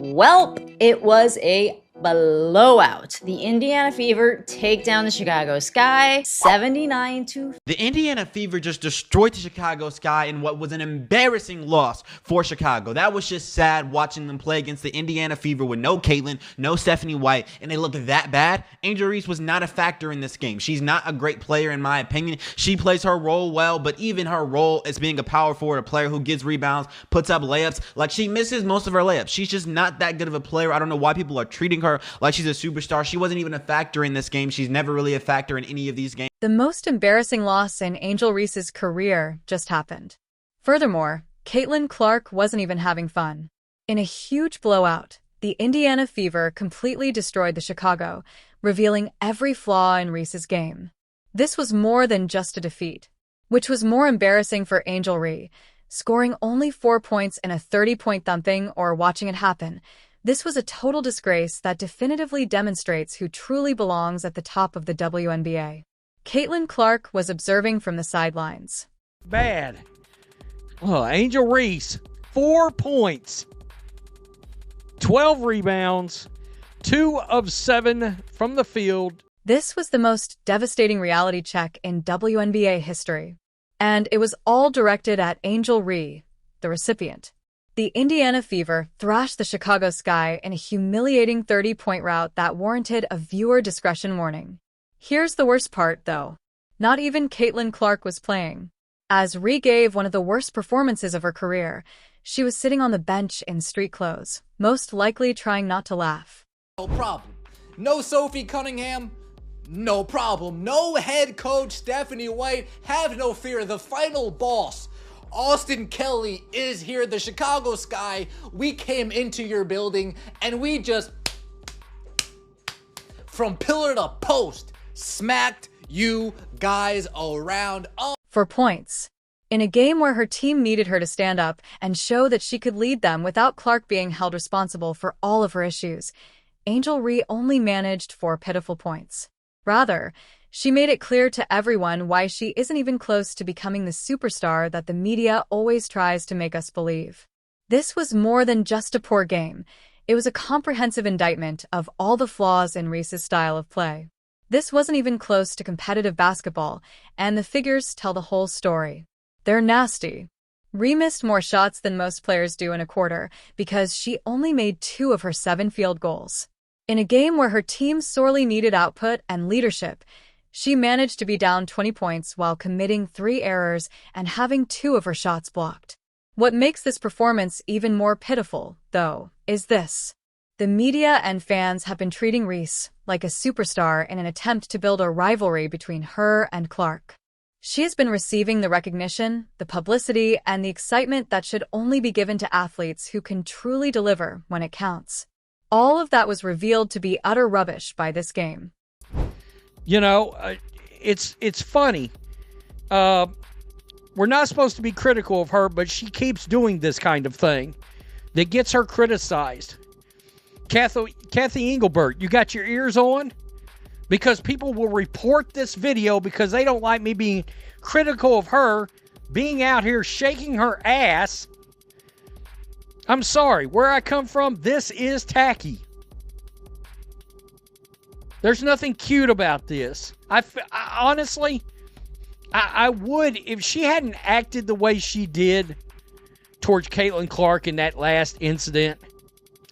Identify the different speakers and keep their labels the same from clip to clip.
Speaker 1: Welp, it was a blowout. The Indiana Fever take down the Chicago Sky 79-.
Speaker 2: The Indiana Fever just destroyed the Chicago Sky in what was an embarrassing loss for Chicago. That was just sad watching them play against the Indiana Fever with no Caitlin, no Stephanie White, and they looked that bad. Angel Reese was not a factor in this game. She's not a great player in my opinion. She plays her role well, but even her role as being a power forward, a player who gets rebounds, puts up layups, like she misses most of her layups. She's just not that good of a player. I don't know why people are treating her like she's a superstar. She wasn't even a factor in this game. She's never really a factor in any of these games.
Speaker 3: The most embarrassing loss in Angel Reese's career just happened. Furthermore, Caitlin Clark wasn't even having fun. In a huge blowout, the Indiana Fever completely destroyed the Chicago, revealing every flaw in Reese's game. This was more than just a defeat, which was more embarrassing for Angel Reese, scoring only 4 points in a 30-point thumping or watching it happen. This was a total disgrace that definitively demonstrates who truly belongs at the top of the WNBA. Caitlin Clark was observing from the sidelines.
Speaker 4: Bad. Oh, Angel Reese, 4 points, 12 rebounds, 2 of 7 from the field.
Speaker 3: This was the most devastating reality check in WNBA history. And it was all directed at Angel Reese, the recipient. The Indiana Fever thrashed the Chicago Sky in a humiliating 30-point rout that warranted a viewer discretion warning. Here's the worst part, though. Not even Caitlin Clark was playing. As Reese gave one of the worst performances of her career, she was sitting on the bench in street clothes, most likely trying not to laugh.
Speaker 5: No problem. No Sophie Cunningham? No problem. No head coach Stephanie White? Have no fear. The final boss, Austin Kelly, is here. The Chicago Sky, we came into your building and we just, from pillar to post, smacked you guys around.
Speaker 3: For points. In a game where her team needed her to stand up and show that she could lead them without Clark being held responsible for all of her issues, Angel Reese only managed 4 pitiful points. Rather, she made it clear to everyone why she isn't even close to becoming the superstar that the media always tries to make us believe. This was more than just a poor game. It was a comprehensive indictment of all the flaws in Reese's style of play. This wasn't even close to competitive basketball, and the figures tell the whole story. They're nasty. Reese missed more shots than most players do in a quarter because she only made 2 of her 7 field goals. In a game where her team sorely needed output and leadership, she managed to be down 20 points while committing 3 errors and having 2 of her shots blocked. What makes this performance even more pitiful, though, is this. The media and fans have been treating Reese like a superstar in an attempt to build a rivalry between her and Clark. She has been receiving the recognition, the publicity, and the excitement that should only be given to athletes who can truly deliver when it counts. All of that was revealed to be utter rubbish by this game.
Speaker 4: You know, it's funny. We're not supposed to be critical of her, but she keeps doing this kind of thing that gets her criticized. Kathy Engelbert, you got your ears on? Because people will report this video because they don't like me being critical of her being out here shaking her ass. I'm sorry, where I come from, this is tacky. There's nothing cute about this. I honestly, I would, if she hadn't acted the way she did towards Caitlin Clark in that last incident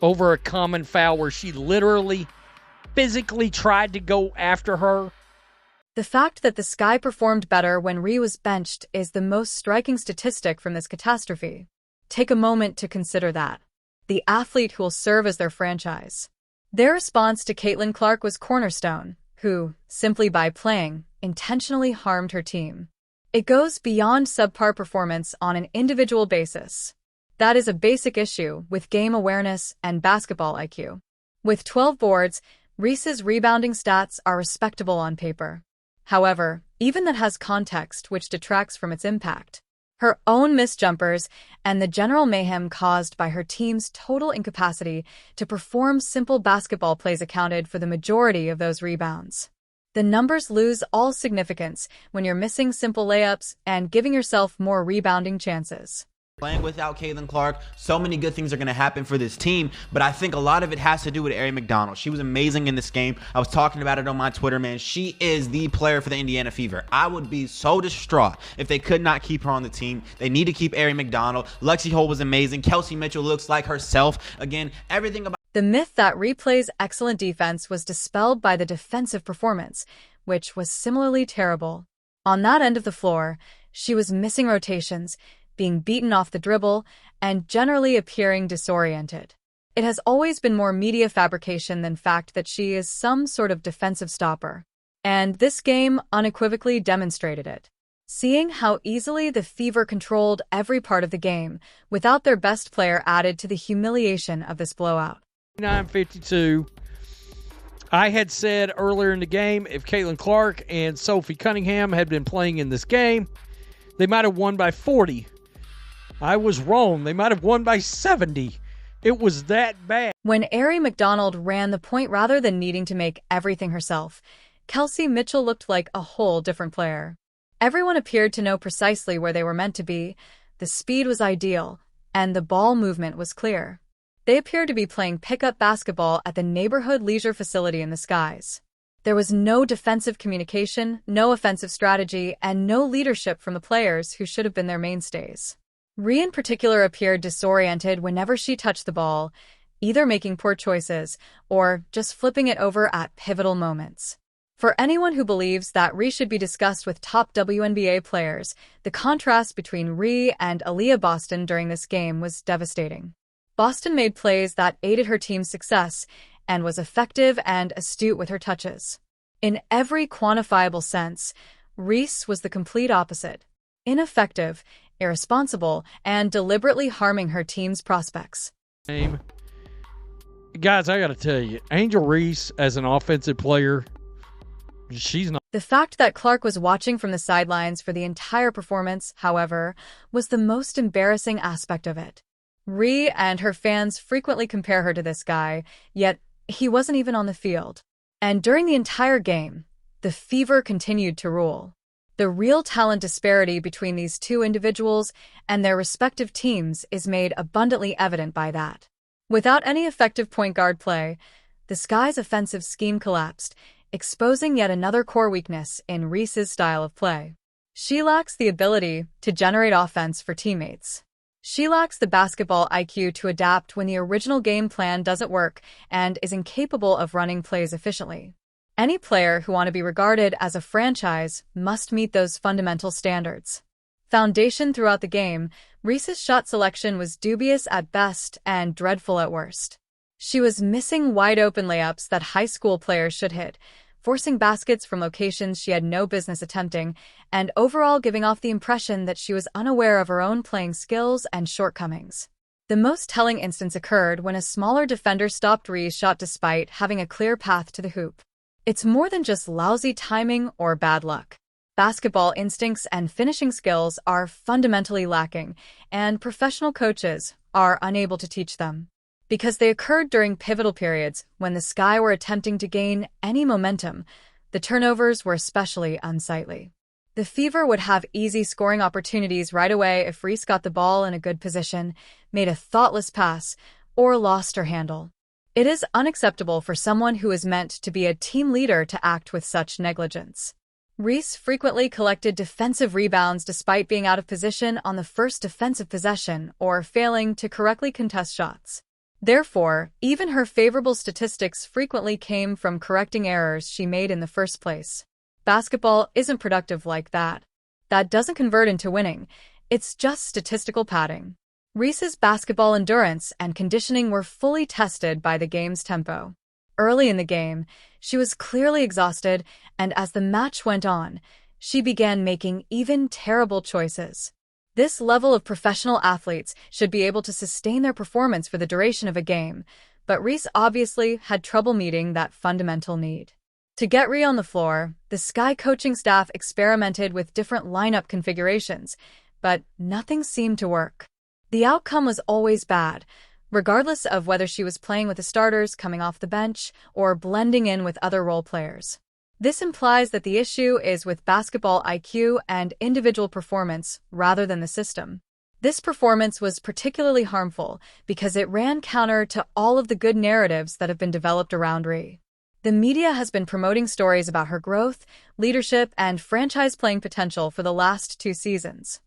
Speaker 4: over a common foul where she literally physically tried to go after her.
Speaker 3: The fact that the Sky performed better when Reese was benched is the most striking statistic from this catastrophe. Take a moment to consider that. The athlete who will serve as their franchise. Their response to Caitlin Clark was cornerstone, who, simply by playing, intentionally harmed her team. It goes beyond subpar performance on an individual basis. That is a basic issue with game awareness and basketball IQ. With 12 boards, Reese's rebounding stats are respectable on paper. However, even that has context which detracts from its impact. Her own missed jumpers and the general mayhem caused by her team's total incapacity to perform simple basketball plays accounted for the majority of those rebounds. The numbers lose all significance when you're missing simple layups and giving yourself more rebounding chances.
Speaker 2: playing without Caitlin Clark. So many good things are going to happen for this team, but I think a lot of it has to do with Ari McDonald. She was amazing in this game. I was talking about it on my Twitter, man. She is the player for the Indiana Fever. I would be so distraught if they could not keep her on the team. They need to keep Ari McDonald. Lexi Holt was amazing. Kelsey Mitchell looks like herself. Again, everything about
Speaker 3: The myth that Replay's excellent defense was dispelled by the defensive performance, which was similarly terrible. On that end of the floor, she was missing rotations, being beaten off the dribble, and generally appearing disoriented. It has always been more media fabrication than fact that she is some sort of defensive stopper. And this game unequivocally demonstrated it. Seeing how easily the Fever controlled every part of the game, without their best player added to the humiliation of this blowout.
Speaker 4: 9:52. I had said earlier in the game, if Caitlin Clark and Sophie Cunningham had been playing in this game, they might have won by 40. I was wrong. They might have won by 70. It was that bad.
Speaker 3: When Ari McDonald ran the point rather than needing to make everything herself, Kelsey Mitchell looked like a whole different player. Everyone appeared to know precisely where they were meant to be, the speed was ideal, and the ball movement was clear. They appeared to be playing pickup basketball at the neighborhood leisure facility in the skies. There was no defensive communication, no offensive strategy, and no leadership from the players who should have been their mainstays. Rhea in particular appeared disoriented whenever she touched the ball, either making poor choices or just flipping it over at pivotal moments. For anyone who believes that Rhea should be discussed with top WNBA players, the contrast between Rhea and Aaliyah Boston during this game was devastating. Boston made plays that aided her team's success and was effective and astute with her touches. In every quantifiable sense, Reese was the complete opposite. Ineffective, irresponsible, and deliberately harming her team's prospects.
Speaker 4: Guys, I got to tell you, Angel Reese as an offensive player, she's not.
Speaker 3: The fact that Clark was watching from the sidelines for the entire performance, however, was the most embarrassing aspect of it. Rhea and her fans frequently compare her to this guy, yet he wasn't even on the field. And during the entire game, the Fever continued to rule. The real talent disparity between these two individuals and their respective teams is made abundantly evident by that. Without any effective point guard play, the Sky's offensive scheme collapsed, exposing yet another core weakness in Reese's style of play. She lacks the ability to generate offense for teammates. She lacks the basketball IQ to adapt when the original game plan doesn't work and is incapable of running plays efficiently. Any player who wants to be regarded as a franchise must meet those fundamental standards. Foundation throughout the game, Reese's shot selection was dubious at best and dreadful at worst. She was missing wide-open layups that high school players should hit, forcing baskets from locations she had no business attempting, and overall giving off the impression that she was unaware of her own playing skills and shortcomings. The most telling instance occurred when a smaller defender stopped Reese's shot despite having a clear path to the hoop. It's more than just lousy timing or bad luck. Basketball instincts and finishing skills are fundamentally lacking, and professional coaches are unable to teach them. Because they occurred during pivotal periods when the Sky were attempting to gain any momentum, the turnovers were especially unsightly. The Fever would have easy scoring opportunities right away if Reese got the ball in a good position, made a thoughtless pass, or lost her handle. It is unacceptable for someone who is meant to be a team leader to act with such negligence. Reese frequently collected defensive rebounds despite being out of position on the first defensive possession or failing to correctly contest shots. Therefore, even her favorable statistics frequently came from correcting errors she made in the first place. Basketball isn't productive like that. That doesn't convert into winning. It's just statistical padding. Reese's basketball endurance and conditioning were fully tested by the game's tempo. Early in the game, she was clearly exhausted, and as the match went on, she began making even terrible choices. This level of professional athletes should be able to sustain their performance for the duration of a game, but Reese obviously had trouble meeting that fundamental need. To get Rhea on the floor, the Sky coaching staff experimented with different lineup configurations, but nothing seemed to work. The outcome was always bad, regardless of whether she was playing with the starters coming off the bench or blending in with other role players. This implies that the issue is with basketball IQ and individual performance rather than the system. This performance was particularly harmful because it ran counter to all of the good narratives that have been developed around Ree. The media has been promoting stories about her growth, leadership, and franchise-playing potential for the last 2 seasons.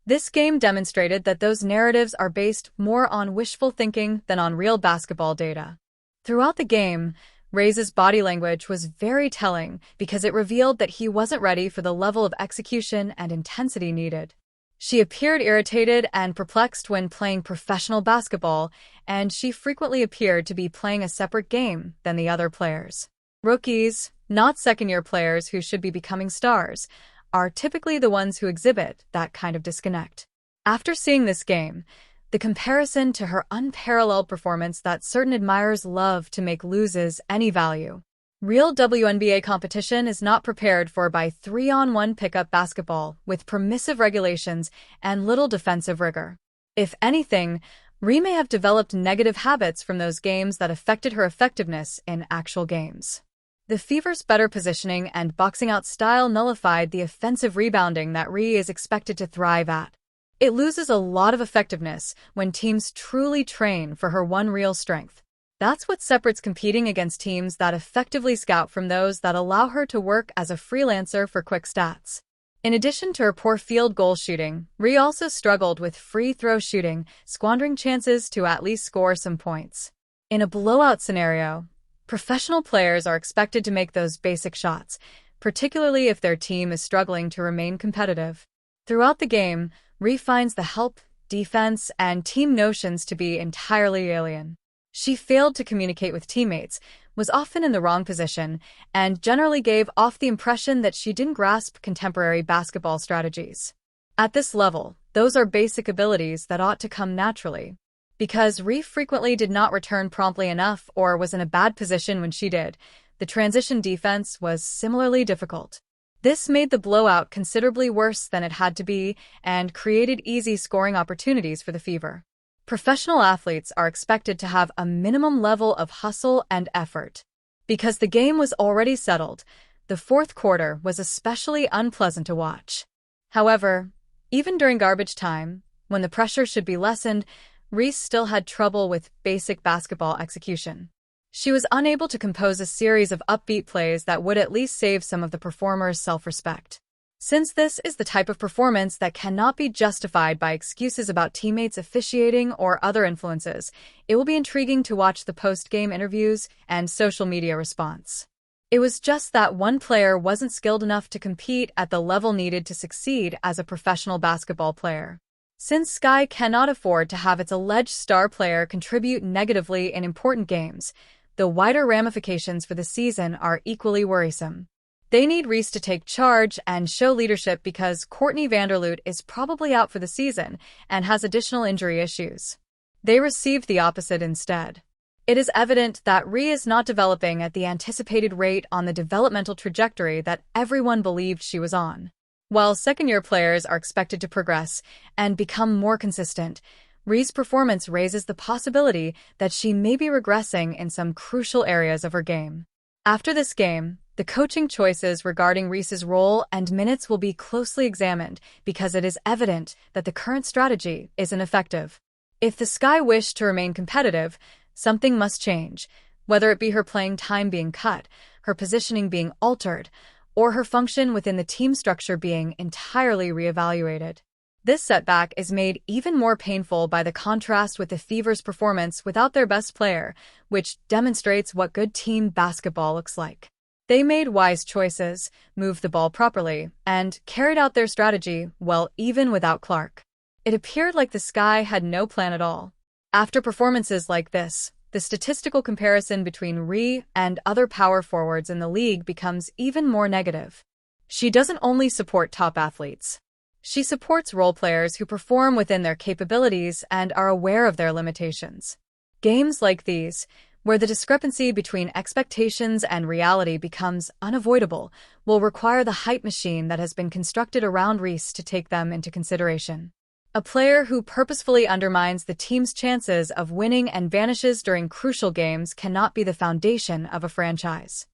Speaker 3: This game demonstrated that those narratives are based more on wishful thinking than on real basketball data. Throughout the game, Reese's body language was very telling because it revealed that he wasn't ready for the level of execution and intensity needed. She appeared irritated and perplexed when playing professional basketball, and she frequently appeared to be playing a separate game than the other players. Rookies, not second-year players who should be becoming stars, are typically the ones who exhibit that kind of disconnect. After seeing this game, the comparison to her unparalleled performance that certain admirers love to make loses any value. Real WNBA competition is not prepared for by 3-on-1 pickup basketball with permissive regulations and little defensive rigor. If anything, Ree may have developed negative habits from those games that affected her effectiveness in actual games. The Fever's better positioning and boxing-out style nullified the offensive rebounding that Ree is expected to thrive at. It loses a lot of effectiveness when teams truly train for her one real strength. That's what separates competing against teams that effectively scout from those that allow her to work as a freelancer for quick stats. In addition to her poor field goal shooting, Ree also struggled with free throw shooting, squandering chances to at least score some points. In a blowout scenario, professional players are expected to make those basic shots, particularly if their team is struggling to remain competitive. Throughout the game, Ree finds the help, defense, and team notions to be entirely alien. She failed to communicate with teammates, was often in the wrong position, and generally gave off the impression that she didn't grasp contemporary basketball strategies. At this level, those are basic abilities that ought to come naturally. Because Ree frequently did not return promptly enough or was in a bad position when she did, the transition defense was similarly difficult. This made the blowout considerably worse than it had to be and created easy scoring opportunities for the Fever. Professional athletes are expected to have a minimum level of hustle and effort. Because the game was already settled, the fourth quarter was especially unpleasant to watch. However, even during garbage time, when the pressure should be lessened, Reese still had trouble with basic basketball execution. She was unable to compose a series of upbeat plays that would at least save some of the performer's self-respect. Since this is the type of performance that cannot be justified by excuses about teammates officiating or other influences, it will be intriguing to watch the post-game interviews and social media response. It was just that one player wasn't skilled enough to compete at the level needed to succeed as a professional basketball player. Since Sky cannot afford to have its alleged star player contribute negatively in important games, the wider ramifications for the season are equally worrisome. They need Reese to take charge and show leadership because Courtney Vanderloot is probably out for the season and has additional injury issues. They received the opposite instead. It is evident that Ree is not developing at the anticipated rate on the developmental trajectory that everyone believed she was on. While second-year players are expected to progress and become more consistent, Ree's performance raises the possibility that she may be regressing in some crucial areas of her game. After this game, the coaching choices regarding Reese's role and minutes will be closely examined because it is evident that the current strategy isn't effective. If the Sky wish to remain competitive, something must change, whether it be her playing time being cut, her positioning being altered, or her function within the team structure being entirely reevaluated. This setback is made even more painful by the contrast with the Fever's performance without their best player, which demonstrates what good team basketball looks like. They made wise choices, moved the ball properly, and carried out their strategy well even without Clark. It appeared like the Sky had no plan at all. After performances like this, the statistical comparison between Ree and other power forwards in the league becomes even more negative. She doesn't only support top athletes. She supports role players who perform within their capabilities and are aware of their limitations. Games like these, where the discrepancy between expectations and reality becomes unavoidable, will require the hype machine that has been constructed around Reese to take them into consideration. A player who purposefully undermines the team's chances of winning and vanishes during crucial games cannot be the foundation of a franchise.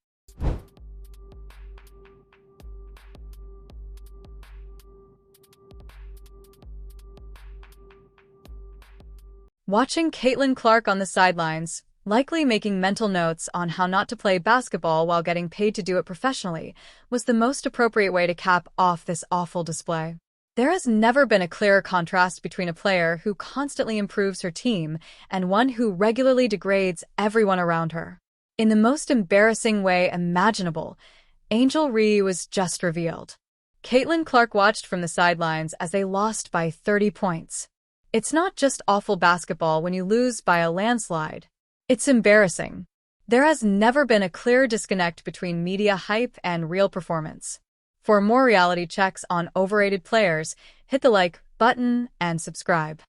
Speaker 3: Watching Caitlin Clark on the sidelines, likely making mental notes on how not to play basketball while getting paid to do it professionally, was the most appropriate way to cap off this awful display. There has never been a clearer contrast between a player who constantly improves her team and one who regularly degrades everyone around her. In the most embarrassing way imaginable, Angel Reese was just revealed. Caitlin Clark watched from the sidelines as they lost by 30 points. It's not just awful basketball when you lose by a landslide. It's embarrassing. There has never been a clear disconnect between media hype and real performance. For more reality checks on overrated players, hit the like button and subscribe.